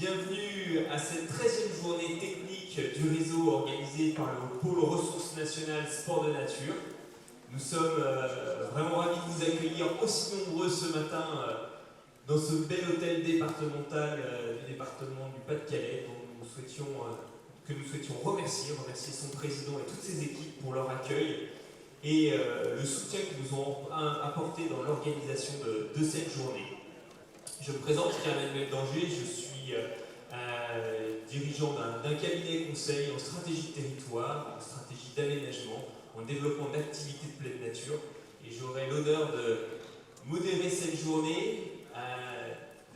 Bienvenue à cette 13e journée technique du réseau organisée par le Pôle Ressources Nationales Sport de Nature. Nous sommes vraiment ravis de vous accueillir aussi nombreux ce matin dans ce bel hôtel départemental du département du Pas-de-Calais que nous souhaitions remercier son président et toutes ses équipes pour leur accueil et le soutien qu'ils nous ont apporté dans l'organisation de cette journée. Je me présente, Pierre-Emmanuel Danger, je suis dirigeant d'un cabinet conseil en stratégie de territoire, en stratégie d'aménagement, en développement d'activités de pleine nature, et j'aurai l'honneur de modérer cette journée,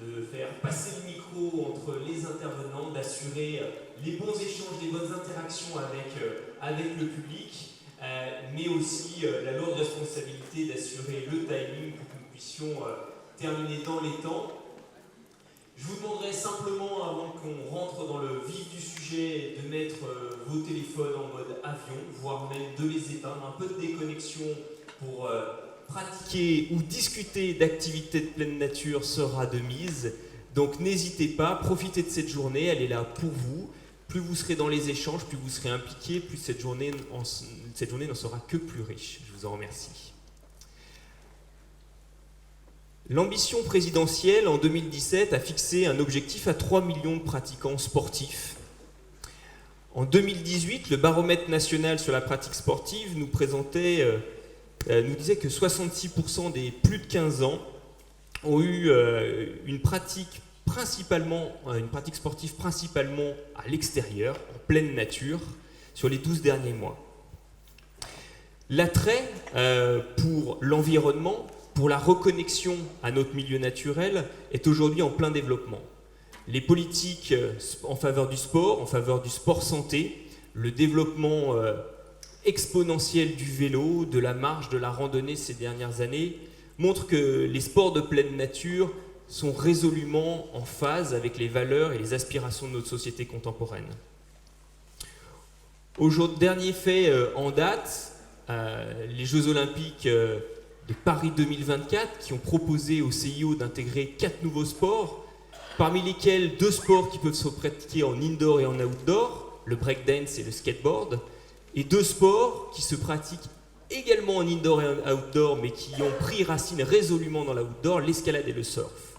de faire passer le micro entre les intervenants, d'assurer les bons échanges, les bonnes interactions avec le public, mais aussi la lourde responsabilité d'assurer le timing pour que nous puissions terminer dans les temps. Je vous demanderai simplement, avant qu'on rentre dans le vif du sujet, de mettre vos téléphones en mode avion, voire même de les éteindre, un peu de déconnexion pour pratiquer ou discuter d'activités de pleine nature sera de mise. Donc n'hésitez pas, profitez de cette journée, elle est là pour vous. Plus vous serez dans les échanges, plus vous serez impliqués, plus cette journée n'en sera que plus riche. Je vous en remercie. L'ambition présidentielle en 2017 a fixé un objectif à 3 millions de pratiquants sportifs. En 2018, le baromètre national sur la pratique sportive nous disait que 66% des plus de 15 ans ont eu une pratique sportive principalement à l'extérieur, en pleine nature, sur les 12 derniers mois. L'attrait pour l'environnement, pour la reconnexion à notre milieu naturel, est aujourd'hui en plein développement. Les politiques en faveur du sport santé, le développement exponentiel du vélo, de la marche, de la randonnée ces dernières années, montrent que les sports de pleine nature sont résolument en phase avec les valeurs et les aspirations de notre société contemporaine. Dernier fait en date, les Jeux Olympiques de Paris 2024 qui ont proposé au CIO d'intégrer 4 nouveaux sports, parmi lesquels 2 sports qui peuvent se pratiquer en indoor et en outdoor, le breakdance et le skateboard, et 2 sports qui se pratiquent également en indoor et en outdoor, mais qui ont pris racine résolument dans l'outdoor, l'escalade et le surf.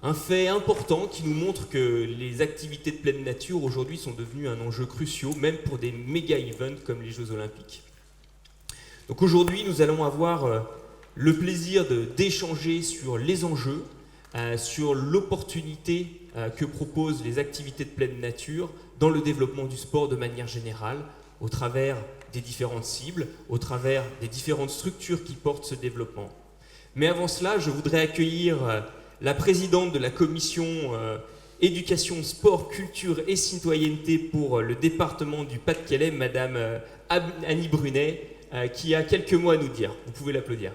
Un fait important qui nous montre que les activités de pleine nature aujourd'hui sont devenues un enjeu crucial, même pour des méga-events comme les Jeux Olympiques. Donc aujourd'hui, nous allons avoir le plaisir d'échanger sur les enjeux, sur l'opportunité que proposent les activités de pleine nature dans le développement du sport de manière générale, au travers des différentes cibles, au travers des différentes structures qui portent ce développement. Mais avant cela, je voudrais accueillir la présidente de la commission éducation, sport, culture et citoyenneté pour le département du Pas-de-Calais, Madame Annie Brunet, qui a quelques mots à nous dire. Vous pouvez l'applaudir.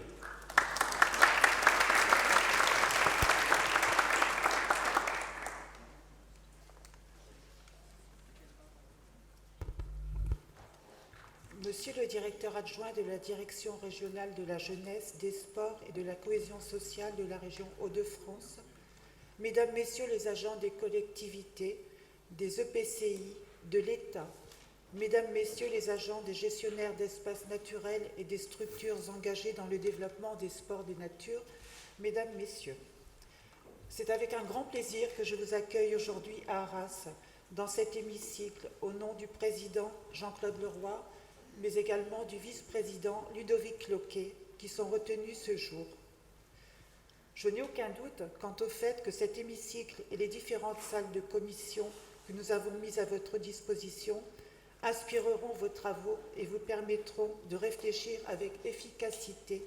Monsieur le directeur adjoint de la Direction régionale de la jeunesse, des sports et de la cohésion sociale de la région Hauts-de-France, Mesdames, Messieurs les agents des collectivités, des EPCI, de l'État, Mesdames, Messieurs les agents des gestionnaires d'espaces naturels et des structures engagées dans le développement des sports de nature, Mesdames, Messieurs, c'est avec un grand plaisir que je vous accueille aujourd'hui à Arras, dans cet hémicycle, au nom du président Jean-Claude Leroy, mais également du vice-président Ludovic Cloquet, qui sont retenus ce jour. Je n'ai aucun doute quant au fait que cet hémicycle et les différentes salles de commission que nous avons mises à votre disposition inspireront vos travaux et vous permettront de réfléchir avec efficacité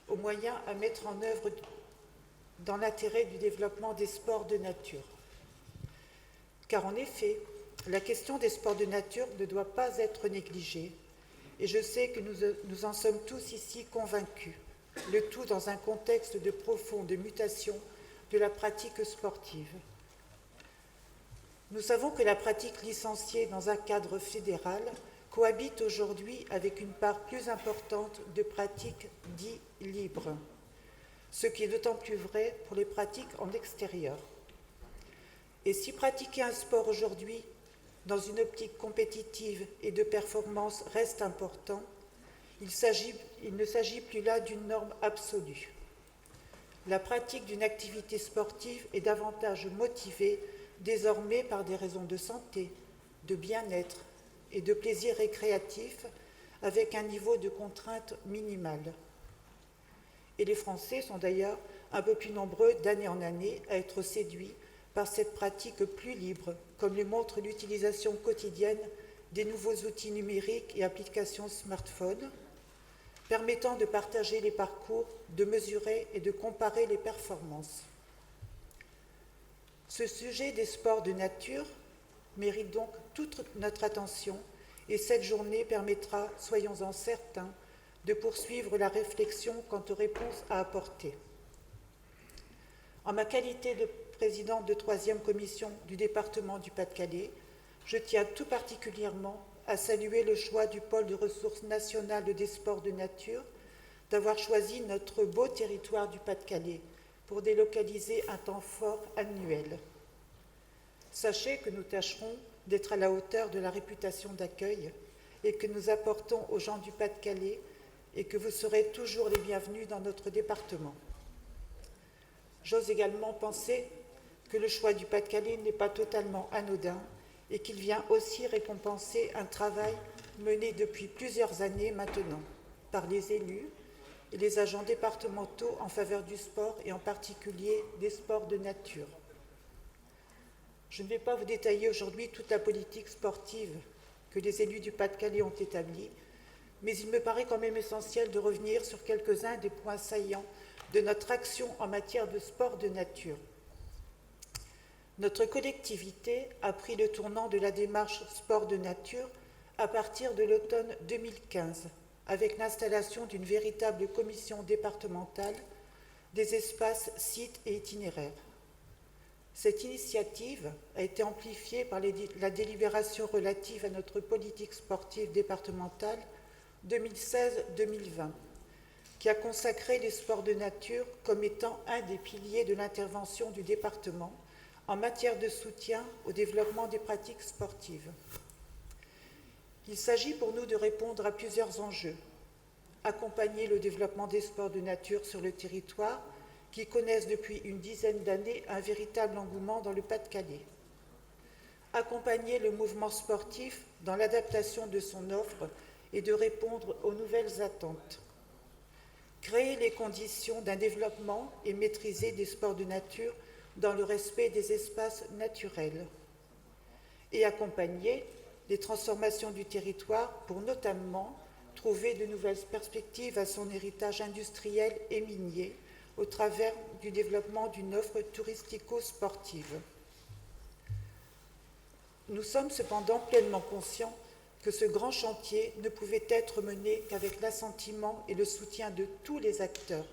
aux moyens à mettre en œuvre dans l'intérêt du développement des sports de nature. Car en effet, la question des sports de nature ne doit pas être négligée, et je sais que nous en sommes tous ici convaincus, le tout dans un contexte de profonde mutation de la pratique sportive. Nous savons que la pratique licenciée dans un cadre fédéral cohabite aujourd'hui avec une part plus importante de pratiques dites libres, ce qui est d'autant plus vrai pour les pratiques en extérieur. Et si pratiquer un sport aujourd'hui, dans une optique compétitive et de performance, reste important, il ne s'agit plus là d'une norme absolue. La pratique d'une activité sportive est davantage motivée désormais par des raisons de santé, de bien-être et de plaisir récréatif avec un niveau de contrainte minimal. Et les Français sont d'ailleurs un peu plus nombreux d'année en année à être séduits par cette pratique plus libre, comme le montre l'utilisation quotidienne des nouveaux outils numériques et applications smartphone, permettant de partager les parcours, de mesurer et de comparer les performances. Ce sujet des sports de nature mérite donc toute notre attention et cette journée permettra, soyons-en certains, de poursuivre la réflexion quant aux réponses à apporter. En ma qualité de présidente de 3e commission du département du Pas-de-Calais, je tiens tout particulièrement à saluer le choix du pôle de ressources nationales des sports de nature d'avoir choisi notre beau territoire du Pas-de-Calais pour délocaliser un temps fort annuel. Sachez que nous tâcherons d'être à la hauteur de la réputation d'accueil et que nous apportons aux gens du Pas-de-Calais et que vous serez toujours les bienvenus dans notre département. J'ose également penser que le choix du Pas-de-Calais n'est pas totalement anodin et qu'il vient aussi récompenser un travail mené depuis plusieurs années maintenant par les élus et les agents départementaux en faveur du sport et en particulier des sports de nature. Je ne vais pas vous détailler aujourd'hui toute la politique sportive que les élus du Pas-de-Calais ont établie, mais il me paraît quand même essentiel de revenir sur quelques-uns des points saillants de notre action en matière de sport de nature. Notre collectivité a pris le tournant de la démarche sport de nature à partir de l'automne 2015, avec l'installation d'une véritable commission départementale des espaces, sites et itinéraires. Cette initiative a été amplifiée par la délibération relative à notre politique sportive départementale 2016-2020, qui a consacré les sports de nature comme étant un des piliers de l'intervention du département en matière de soutien au développement des pratiques sportives. Il s'agit pour nous de répondre à plusieurs enjeux. Accompagner le développement des sports de nature sur le territoire, qui connaissent depuis une dizaine d'années un véritable engouement dans le Pas-de-Calais. Accompagner le mouvement sportif dans l'adaptation de son offre et de répondre aux nouvelles attentes. Créer les conditions d'un développement et maîtriser des sports de nature dans le respect des espaces naturels. Et accompagner les transformations du territoire pour notamment trouver de nouvelles perspectives à son héritage industriel et minier au travers du développement d'une offre touristico-sportive. Nous sommes cependant pleinement conscients que ce grand chantier ne pouvait être mené qu'avec l'assentiment et le soutien de tous les acteurs.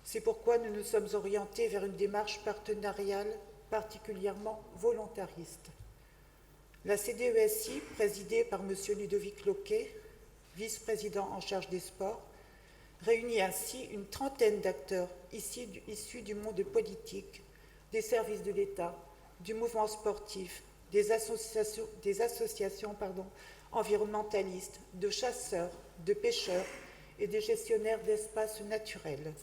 C'est pourquoi nous nous sommes orientés vers une démarche partenariale particulièrement volontariste. La CDESI, présidée par M. Ludovic Loquet, vice-président en charge des sports, réunit ainsi une trentaine d'acteurs issus du monde politique, des services de l'État, du mouvement sportif, des associations environnementalistes, de chasseurs, de pêcheurs et des gestionnaires d'espaces naturels.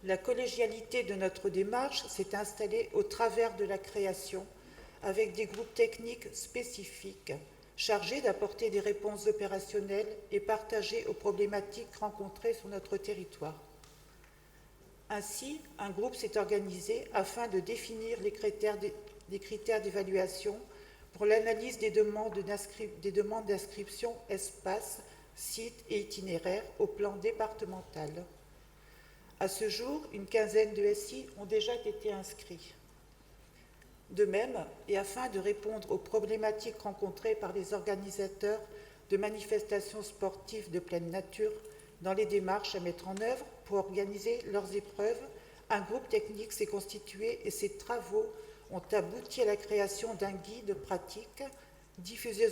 La collégialité de notre démarche s'est installée au travers de la création, avec des groupes techniques spécifiques, chargés d'apporter des réponses opérationnelles et partagées aux problématiques rencontrées sur notre territoire. Ainsi, un groupe s'est organisé afin de définir les critères d'évaluation pour l'analyse des demandes d'inscription espaces, sites et itinéraires au plan départemental. À ce jour, une quinzaine de SI ont déjà été inscrits. De même, et afin de répondre aux problématiques rencontrées par les organisateurs de manifestations sportives de pleine nature dans les démarches à mettre en œuvre pour organiser leurs épreuves, un groupe technique s'est constitué et ses travaux ont abouti à la création d'un guide pratique diffusé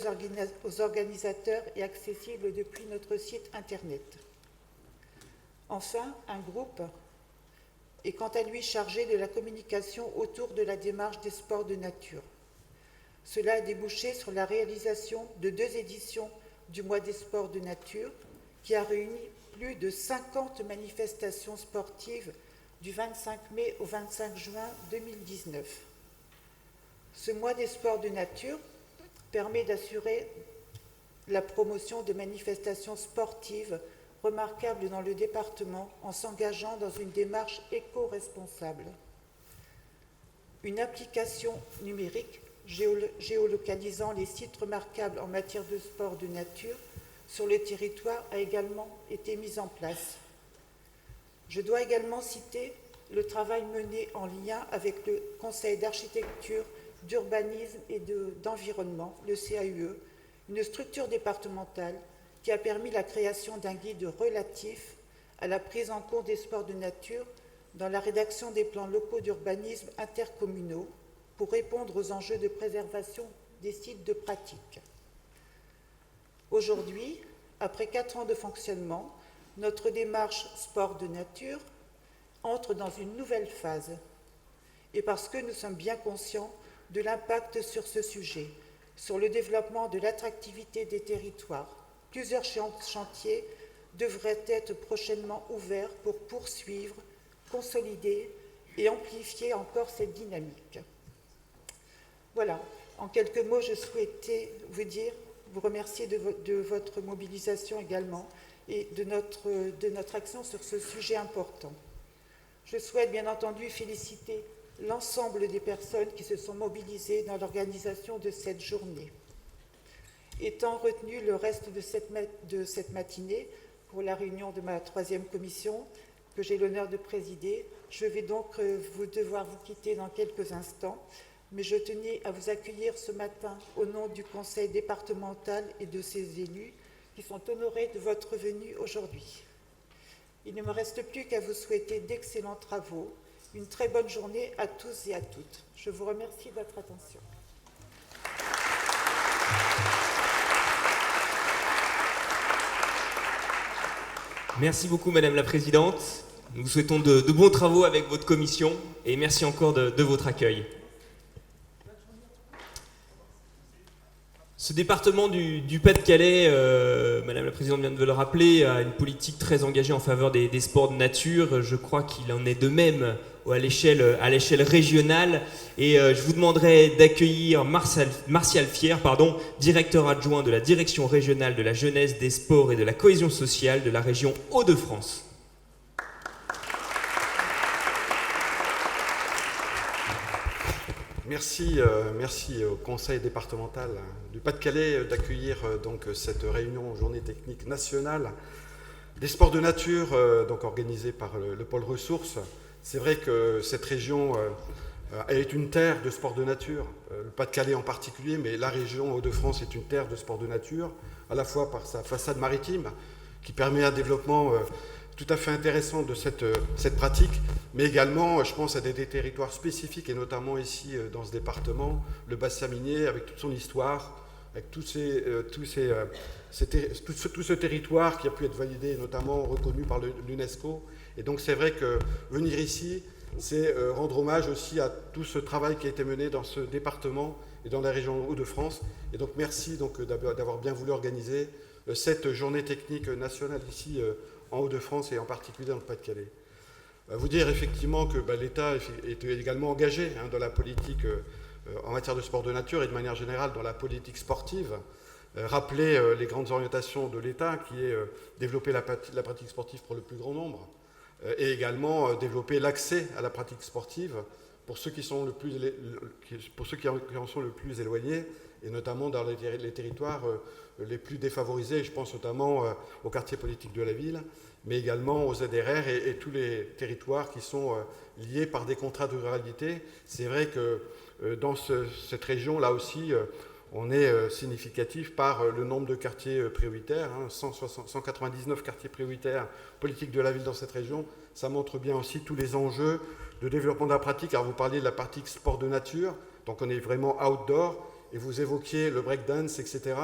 aux organisateurs et accessible depuis notre site internet. Enfin, un groupe est quant à lui chargé de la communication autour de la démarche des sports de nature. Cela a débouché sur la réalisation de 2 éditions du mois des sports de nature, qui a réuni plus de 50 manifestations sportives du 25 mai au 25 juin 2019. Ce mois des sports de nature permet d'assurer la promotion de manifestations sportives remarquables dans le département en s'engageant dans une démarche éco-responsable. Une application numérique géolocalisant les sites remarquables en matière de sport de nature sur le territoire a également été mise en place. Je dois également citer le travail mené en lien avec le Conseil d'architecture, d'urbanisme et d'environnement, le CAUE, une structure départementale qui a permis la création d'un guide relatif à la prise en compte des sports de nature dans la rédaction des plans locaux d'urbanisme intercommunaux pour répondre aux enjeux de préservation des sites de pratique. Aujourd'hui, après 4 ans de fonctionnement, notre démarche sport de nature entre dans une nouvelle phase. Et parce que nous sommes bien conscients de l'impact sur ce sujet, sur le développement de l'attractivité des territoires, plusieurs chantiers devraient être prochainement ouverts pour poursuivre, consolider et amplifier encore cette dynamique. Voilà, en quelques mots, je souhaitais vous remercier de votre mobilisation également et de notre action sur ce sujet important. Je souhaite bien entendu féliciter l'ensemble des personnes qui se sont mobilisées dans l'organisation de cette journée. Étant retenu le reste de cette matinée pour la réunion de ma 3e commission, que j'ai l'honneur de présider, je vais donc devoir vous quitter dans quelques instants, mais je tenais à vous accueillir ce matin au nom du conseil départemental et de ses élus qui sont honorés de votre venue aujourd'hui. Il ne me reste plus qu'à vous souhaiter d'excellents travaux, une très bonne journée à tous et à toutes. Je vous remercie de votre attention. Merci beaucoup Madame la Présidente. Nous vous souhaitons de bons travaux avec votre commission et merci encore de votre accueil. Ce département du Pas-de-Calais, Madame la Présidente vient de le rappeler, a une politique très engagée en faveur des sports de nature. Je crois qu'il en est de même à l'échelle régionale. Et je vous demanderai d'accueillir Martial Fier, directeur adjoint de la Direction régionale de la jeunesse, des sports et de la cohésion sociale de la région Hauts-de-France. Merci au Conseil départemental du Pas-de-Calais d'accueillir donc cette réunion journée technique nationale des sports de nature donc organisée par le pôle ressources. C'est vrai que cette région est une terre de sports de nature, le Pas-de-Calais en particulier, mais la région Hauts-de-France est une terre de sports de nature, à la fois par sa façade maritime qui permet un développement tout à fait intéressant de cette pratique, mais également, je pense à des territoires spécifiques, et notamment ici dans ce département, le bassin minier, avec toute son histoire, avec tout ce territoire qui a pu être validé, notamment reconnu par l'UNESCO. Et donc c'est vrai que venir ici, c'est rendre hommage aussi à tout ce travail qui a été mené dans ce département et dans la région Hauts-de-France. Et donc merci d'avoir bien voulu organiser cette journée technique nationale ici en Hauts-de-France et en particulier dans le Pas-de-Calais. Vous dire effectivement que l'État est également engagé dans la politique en matière de sport de nature et de manière générale dans la politique sportive. Rappeler les grandes orientations de l'État qui est développer la pratique sportive pour le plus grand nombre et également développer l'accès à la pratique sportive pour ceux qui en sont le plus éloignés et notamment dans les territoires les plus défavorisés. Je pense notamment aux quartiers politiques de la ville, mais également aux ZRR et tous les territoires qui sont liés par des contrats de ruralité. C'est vrai que dans cette région, là aussi, on est significatif par le nombre de quartiers prioritaires, 199 quartiers prioritaires politiques de la ville dans cette région. Ça montre bien aussi tous les enjeux de développement de la pratique. Alors vous parliez de la pratique sport de nature, donc on est vraiment outdoor, et vous évoquiez le breakdance, etc.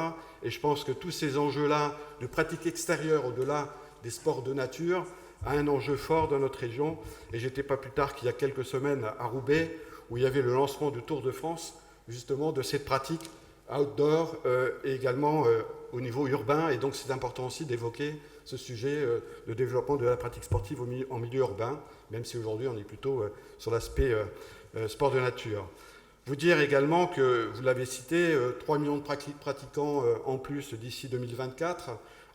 Et je pense que tous ces enjeux-là de pratique extérieure au-delà des sports de nature à un enjeu fort dans notre région. Et j'étais pas plus tard qu'il y a quelques semaines à Roubaix, où il y avait le lancement du Tour de France, justement de cette pratique outdoor et également au niveau urbain. Et donc c'est important aussi d'évoquer ce sujet de développement de la pratique sportive en milieu urbain, même si aujourd'hui on est plutôt sur l'aspect sport de nature. Vous dire également que, vous l'avez cité, 3 millions de pratiquants en plus d'ici 2024,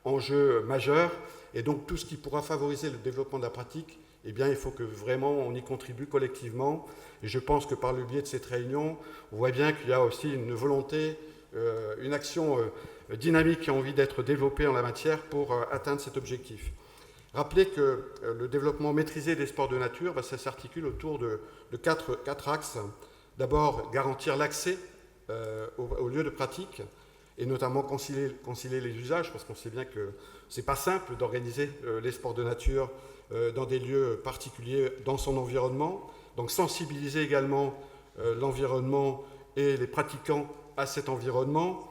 enjeu majeur, et donc tout ce qui pourra favoriser le développement de la pratique, eh bien, il faut que vraiment on y contribue collectivement. Et je pense que par le biais de cette réunion, on voit bien qu'il y a aussi une volonté, une action dynamique qui a envie d'être développée en la matière pour atteindre cet objectif. Rappelez que le développement maîtrisé des sports de nature, ça s'articule autour de quatre axes. D'abord, garantir l'accès aux lieux de pratique, et notamment concilier les usages, parce qu'on sait bien que ce n'est pas simple d'organiser les sports de nature dans des lieux particuliers, dans son environnement. Donc sensibiliser également l'environnement et les pratiquants à cet environnement.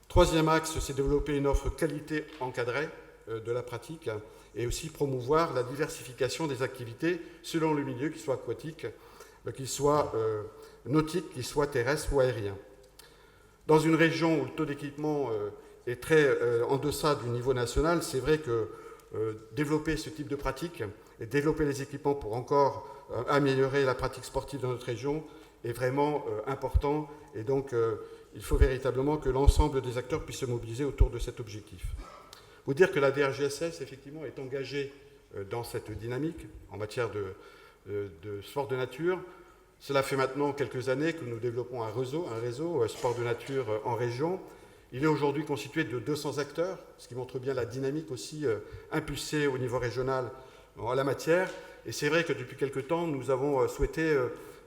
Troisième axe, c'est développer une offre qualité encadrée de la pratique, et aussi promouvoir la diversification des activités selon le milieu, qu'il soit aquatique, qu'il soit nautique, qu'il soit terrestre ou aérien. Dans une région où le taux d'équipement est très en deçà du niveau national, c'est vrai que développer ce type de pratique et développer les équipements pour encore améliorer la pratique sportive dans notre région est vraiment important. Et donc, il faut véritablement que l'ensemble des acteurs puissent se mobiliser autour de cet objectif. Vous dire que la DRJSS, effectivement, est engagée dans cette dynamique en matière de sport de nature. Cela fait maintenant quelques années que nous développons un réseau sport de nature en région. Il est aujourd'hui constitué de 200 acteurs, ce qui montre bien la dynamique aussi impulsée au niveau régional en la matière. Et c'est vrai que depuis quelque temps, nous avons souhaité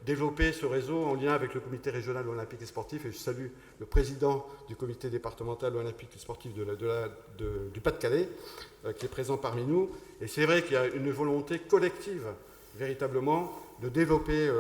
développer ce réseau en lien avec le comité régional olympique et sportif. Et je salue le président du comité départemental olympique et sportif du Pas-de-Calais, qui est présent parmi nous. Et c'est vrai qu'il y a une volonté collective, véritablement, de développer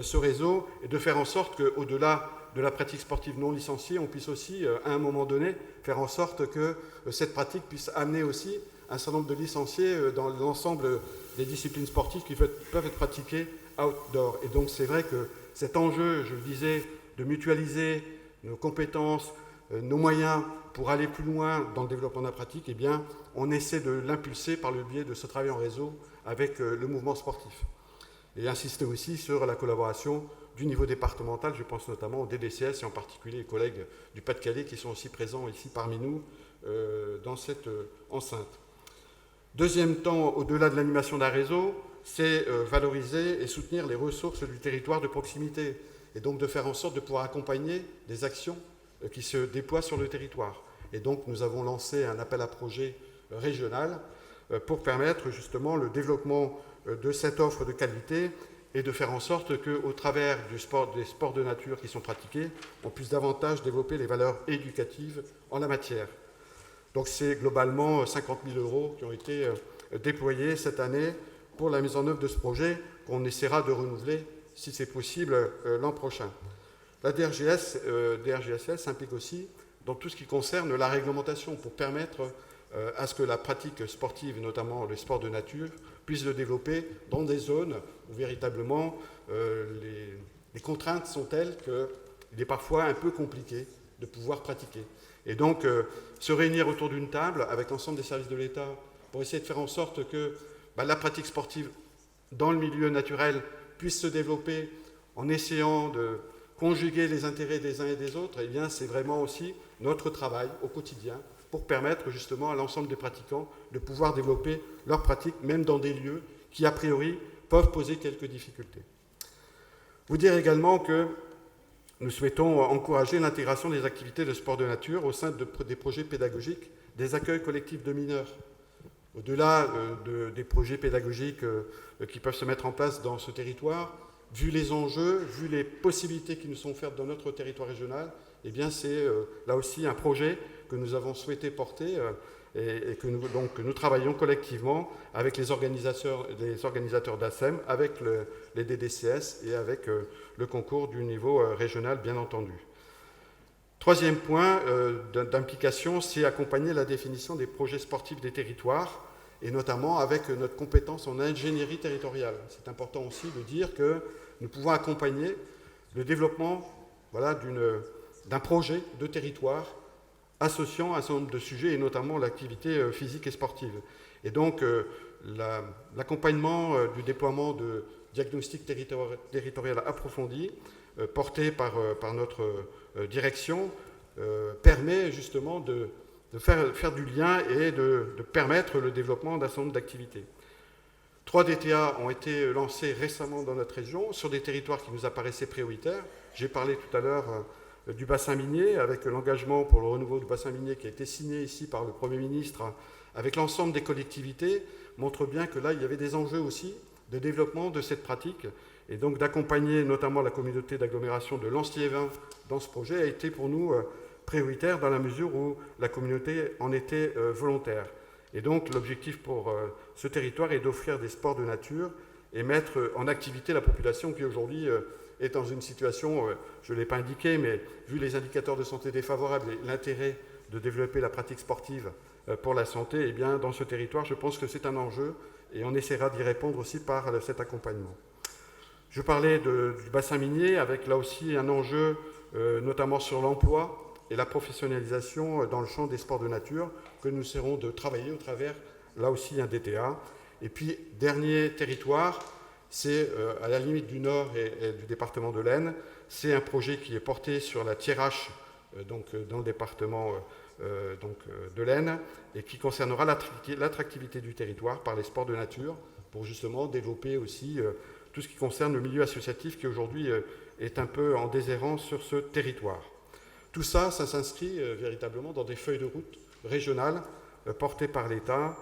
ce réseau et de faire en sorte qu'au-delà de la pratique sportive non licenciée, on puisse aussi, à un moment donné, faire en sorte que cette pratique puisse amener aussi un certain nombre de licenciés dans l'ensemble des disciplines sportives qui peuvent être pratiquées outdoor. Et donc c'est vrai que cet enjeu, je le disais, de mutualiser nos compétences, nos moyens pour aller plus loin dans le développement de la pratique, eh bien, on essaie de l'impulser par le biais de ce travail en réseau avec le mouvement sportif. Et insister aussi sur la collaboration du niveau départemental, je pense notamment au DDCS et en particulier les collègues du Pas-de-Calais qui sont aussi présents ici parmi nous dans cette enceinte. Deuxième temps, au-delà de l'animation d'un réseau, c'est valoriser et soutenir les ressources du territoire de proximité et donc de faire en sorte de pouvoir accompagner des actions qui se déploient sur le territoire. Et donc nous avons lancé un appel à projet régional pour permettre justement le développement de cette offre de qualité et de faire en sorte qu'au travers des sports de nature qui sont pratiqués, on puisse davantage développer les valeurs éducatives en la matière. Donc c'est globalement 50 000 € qui ont été déployés cette année pour la mise en œuvre de ce projet qu'on essaiera de renouveler, si c'est possible, l'an prochain. La DRJSS s'implique aussi dans tout ce qui concerne la réglementation pour permettre à ce que la pratique sportive, notamment le sport de nature, puisse se développer dans des zones où véritablement les contraintes sont telles qu'il est parfois un peu compliqué de pouvoir pratiquer. Et donc, se réunir autour d'une table avec l'ensemble des services de l'État pour essayer de faire en sorte que la pratique sportive dans le milieu naturel puisse se développer en essayant de conjuguer les intérêts des uns et des autres, eh bien, c'est vraiment aussi notre travail au quotidien pour permettre justement à l'ensemble des pratiquants de pouvoir développer leur pratique, même dans des lieux qui, a priori, peuvent poser quelques difficultés. Vous dire également que nous souhaitons encourager l'intégration des activités de sport de nature au sein des projets pédagogiques des accueils collectifs de mineurs. Au-delà des projets pédagogiques qui peuvent se mettre en place dans ce territoire, vu les enjeux, vu les possibilités qui nous sont offertes dans notre territoire régional, eh bien c'est là aussi un projet que nous avons souhaité porter et que nous travaillons collectivement avec les organisateurs d'ASEM, avec les DDCS et avec le concours du niveau régional, bien entendu. Troisième point d'implication, c'est accompagner la définition des projets sportifs des territoires et notamment avec notre compétence en ingénierie territoriale. C'est important aussi de dire que nous pouvons accompagner le développement d'un projet de territoire associant un certain nombre de sujets, et notamment l'activité physique et sportive. Et donc, l'accompagnement du déploiement de diagnostic territorial approfondi, porté par notre direction, permet justement de faire du lien et de permettre le développement d'un certain nombre d'activités. 3 DTA ont été lancés récemment dans notre région sur des territoires qui nous apparaissaient prioritaires. J'ai parlé tout à l'heure du bassin minier, avec l'engagement pour le renouveau du bassin minier qui a été signé ici par le Premier ministre avec l'ensemble des collectivités, montre bien que là, il y avait des enjeux aussi de développement de cette pratique, et donc d'accompagner notamment la communauté d'agglomération de Lens-Liévin dans ce projet a été pour nous prioritaire dans la mesure où la communauté en était volontaire. Et donc l'objectif pour ce territoire est d'offrir des sports de nature et mettre en activité la population qui aujourd'hui est dans une situation, je ne l'ai pas indiqué, mais vu les indicateurs de santé défavorables et l'intérêt de développer la pratique sportive pour la santé, eh bien, dans ce territoire, je pense que c'est un enjeu et on essaiera d'y répondre aussi par cet accompagnement. Je parlais du bassin minier avec là aussi un enjeu notamment sur l'emploi et la professionnalisation dans le champ des sports de nature que nous essaierons de travailler au travers, là aussi, un DTA. Et puis, dernier territoire, c'est à la limite du nord et du département de l'Aisne. C'est un projet qui est porté sur la Thiérache, donc dans le département de l'Aisne, et qui concernera l'attractivité du territoire par les sports de nature, pour justement développer aussi tout ce qui concerne le milieu associatif qui aujourd'hui est un peu en déshérence sur ce territoire. Tout ça, ça s'inscrit véritablement dans des feuilles de route régionales portées par l'État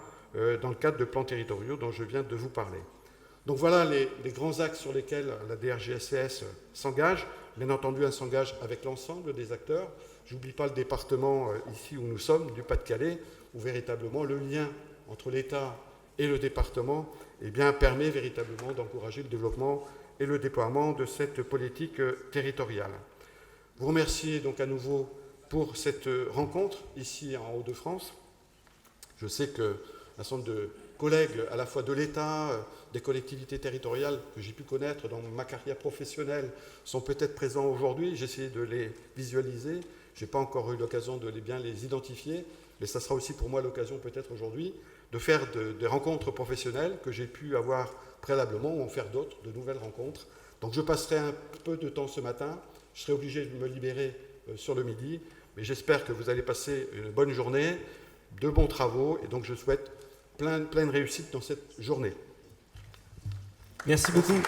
dans le cadre de plans territoriaux dont je viens de vous parler. Donc voilà les grands axes sur lesquels la DRGSCS s'engage. Bien entendu, elle s'engage avec l'ensemble des acteurs. Je n'oublie pas le département ici où nous sommes, du Pas-de-Calais, où véritablement le lien entre l'État et le département permet véritablement d'encourager le développement et le déploiement de cette politique territoriale. Vous remercier donc à nouveau pour cette rencontre ici en Hauts-de-France. Je sais qu'un certain nombre de collègues à la fois de l'État, des collectivités territoriales que j'ai pu connaître dans ma carrière professionnelle sont peut-être présents aujourd'hui. J'ai essayé de les visualiser. Je n'ai pas encore eu l'occasion de bien les identifier, mais ça sera aussi pour moi l'occasion peut-être aujourd'hui de faire des rencontres professionnelles que j'ai pu avoir préalablement ou en faire d'autres, de nouvelles rencontres. Donc je passerai un peu de temps ce matin. Je serai obligé de me libérer sur le midi, mais j'espère que vous allez passer une bonne journée, de bons travaux, et donc je souhaite pleine réussite dans cette journée. Merci beaucoup.